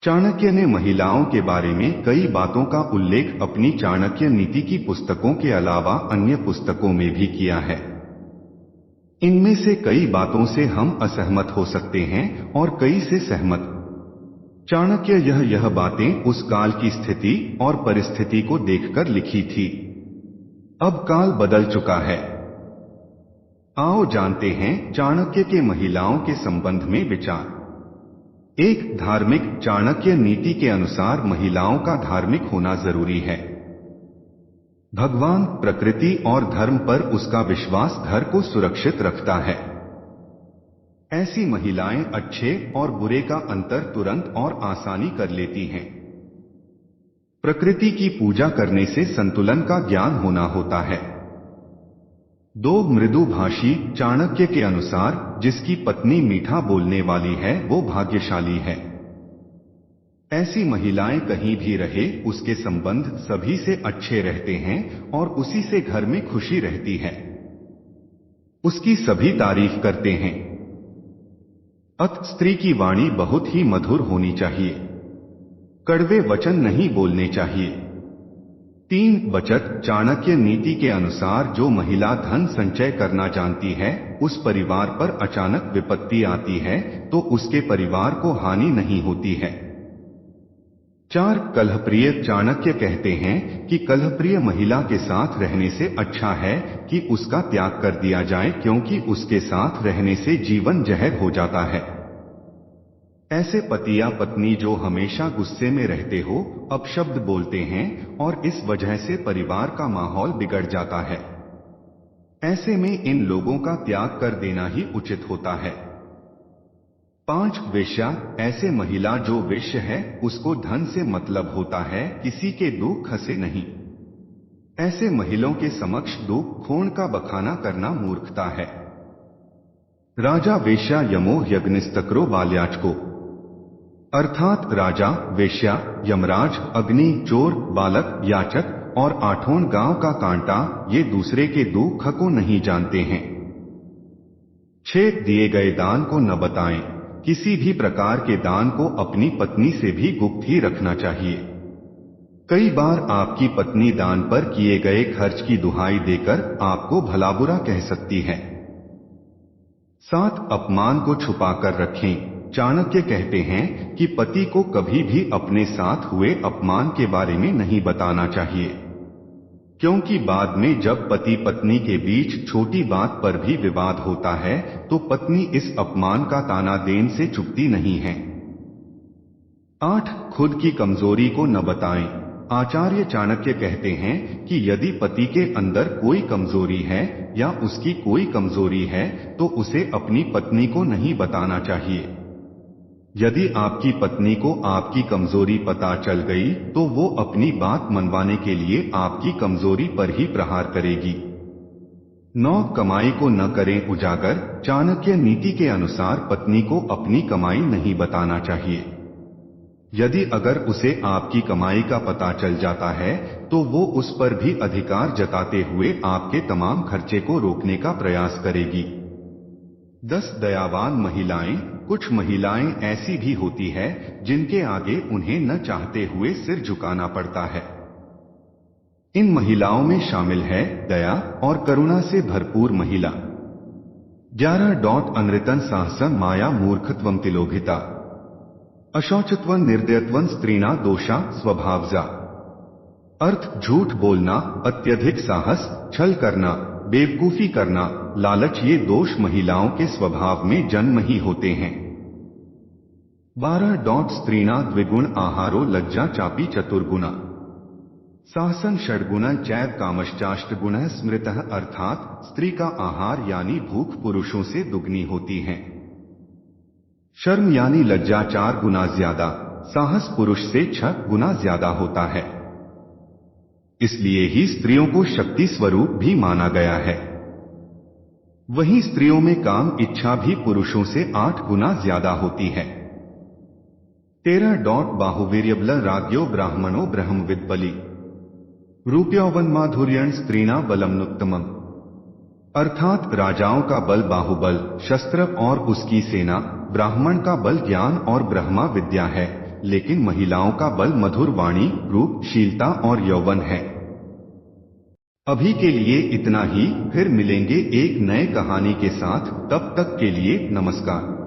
चाणक्य ने महिलाओं के बारे में कई बातों का उल्लेख अपनी चाणक्य नीति की पुस्तकों के अलावा अन्य पुस्तकों में भी किया है। इनमें से कई बातों से हम असहमत हो सकते हैं और कई से सहमत। चाणक्य यह बातें उस काल की स्थिति और परिस्थिति को देखकर लिखी थी। अब काल बदल चुका है। आओ जानते हैं चाणक्य के महिलाओं के संबंध में विचार। एक धार्मिक चाणक्य नीति के अनुसार महिलाओं का धार्मिक होना जरूरी है। भगवान, प्रकृति और धर्म पर उसका विश्वास घर को सुरक्षित रखता है। ऐसी महिलाएं अच्छे और बुरे का अंतर तुरंत और आसानी कर लेती हैं। प्रकृति की पूजा करने से संतुलन का ज्ञान होना होता है। दो मृदुभाषी चाणक्य के अनुसार जिसकी पत्नी मीठा बोलने वाली है वो भाग्यशाली है। ऐसी महिलाएं कहीं भी रहे उसके संबंध सभी से अच्छे रहते हैं और उसी से घर में खुशी रहती है। उसकी सभी तारीफ करते हैं। स्त्री की वाणी बहुत ही मधुर होनी चाहिए। कड़वे वचन नहीं बोलने चाहिए। 3 बचत चाणक्य नीति के अनुसार जो महिला धन संचय करना जानती है उस परिवार पर अचानक विपत्ति आती है तो उसके परिवार को हानि नहीं होती है। 4 कलहप्रिय चाणक्य कहते हैं कि कलहप्रिय महिला के साथ रहने से अच्छा है कि उसका त्याग कर दिया जाए क्योंकि उसके साथ रहने से जीवन जहर हो जाता है। ऐसे पति या पत्नी जो हमेशा गुस्से में रहते हो अपशब्द बोलते हैं और इस वजह से परिवार का माहौल बिगड़ जाता है। ऐसे में इन लोगों का त्याग कर देना ही उचित होता है। 5 वेश्या ऐसे महिला जो वेश्य है उसको धन से मतलब होता है, किसी के दुख से नहीं। ऐसे महिलाओं के समक्ष दुख खोण का बखाना करना मूर्खता है। राजा वेश्या यमो यज्ञस्तक्रो बाल्याचको अर्थात राजा, वेश्या, यमराज, अग्नि, चोर, बालक, याचक और आठों गांव का कांटा ये दूसरे के दुख को नहीं जानते हैं। 6 दिए गए दान को न बताएं। किसी भी प्रकार के दान को अपनी पत्नी से भी गुप्त ही रखना चाहिए। कई बार आपकी पत्नी दान पर किए गए खर्च की दुहाई देकर आपको भला बुरा कह सकती है। 7 अपमान को छुपाकर रखें। चाणक्य कहते हैं कि पति को कभी भी अपने साथ हुए अपमान के बारे में नहीं बताना चाहिए, क्योंकि बाद में जब पति पत्नी के बीच छोटी बात पर भी विवाद होता है तो पत्नी इस अपमान का ताना देने से चूकती नहीं है। 8 खुद की कमजोरी को न बताएं। आचार्य चाणक्य कहते हैं कि यदि पति के अंदर कोई कमजोरी है या उसकी कोई कमजोरी है तो उसे अपनी पत्नी को नहीं बताना चाहिए। यदि आपकी पत्नी को आपकी कमजोरी पता चल गई तो वो अपनी बात मनवाने के लिए आपकी कमजोरी पर ही प्रहार करेगी। 9 कमाई को न करें उजागर। चाणक्य नीति के अनुसार पत्नी को अपनी कमाई नहीं बताना चाहिए। यदि अगर उसे आपकी कमाई का पता चल जाता है तो वो उस पर भी अधिकार जताते हुए आपके तमाम खर्चे को रोकने का प्रयास करेगी। 10 दयावान महिलाएं। कुछ महिलाएं ऐसी भी होती है जिनके आगे उन्हें न चाहते हुए सिर झुकाना पड़ता है। इन महिलाओं में शामिल है दया और करुणा से भरपूर महिला। 11 अनृतन साहसं माया मूर्खत्वं तिलोभिता अशौचत्वं निर्दयत्वं स्त्रीणा दोषा स्वभावजा। अर्थ झूठ बोलना, अत्यधिक साहस, छल करना, बेवकूफी करना, लालच ये दोष महिलाओं के स्वभाव में जन्म ही होते हैं। 12 स्त्रीणा द्विगुण आहारो लज्जा चापी चतुर्गुणा साहसन षड्गुण चैव कामश्चाष्टगुण स्मृतः अर्थात स्त्री का आहार यानी भूख पुरुषों से दुगनी होती है। शर्म यानी लज्जा 4 गुना ज्यादा, साहस पुरुष से 6 गुना ज्यादा होता है। इसलिए ही स्त्रियों को शक्ति स्वरूप भी माना गया है। वहीं स्त्रियों में काम इच्छा भी पुरुषों से 8 गुना ज्यादा होती है। 13 बाहुवीर्यबल राज्यो ब्राह्मणो ब्रह्मविद बलि रूप्यौवन माधुर्यण स्त्रीणा बलमनुत्तमम् अर्थात राजाओं का बल बाहुबल, शस्त्र और उसकी सेना, ब्राह्मण का बल ज्ञान और ब्रह्मा विद्या है, लेकिन महिलाओं का बल मधुर वाणी, रूपशीलता और यौवन है। अभी के लिए इतना ही, फिर मिलेंगे एक नए कहानी के साथ। तब तक के लिए नमस्कार।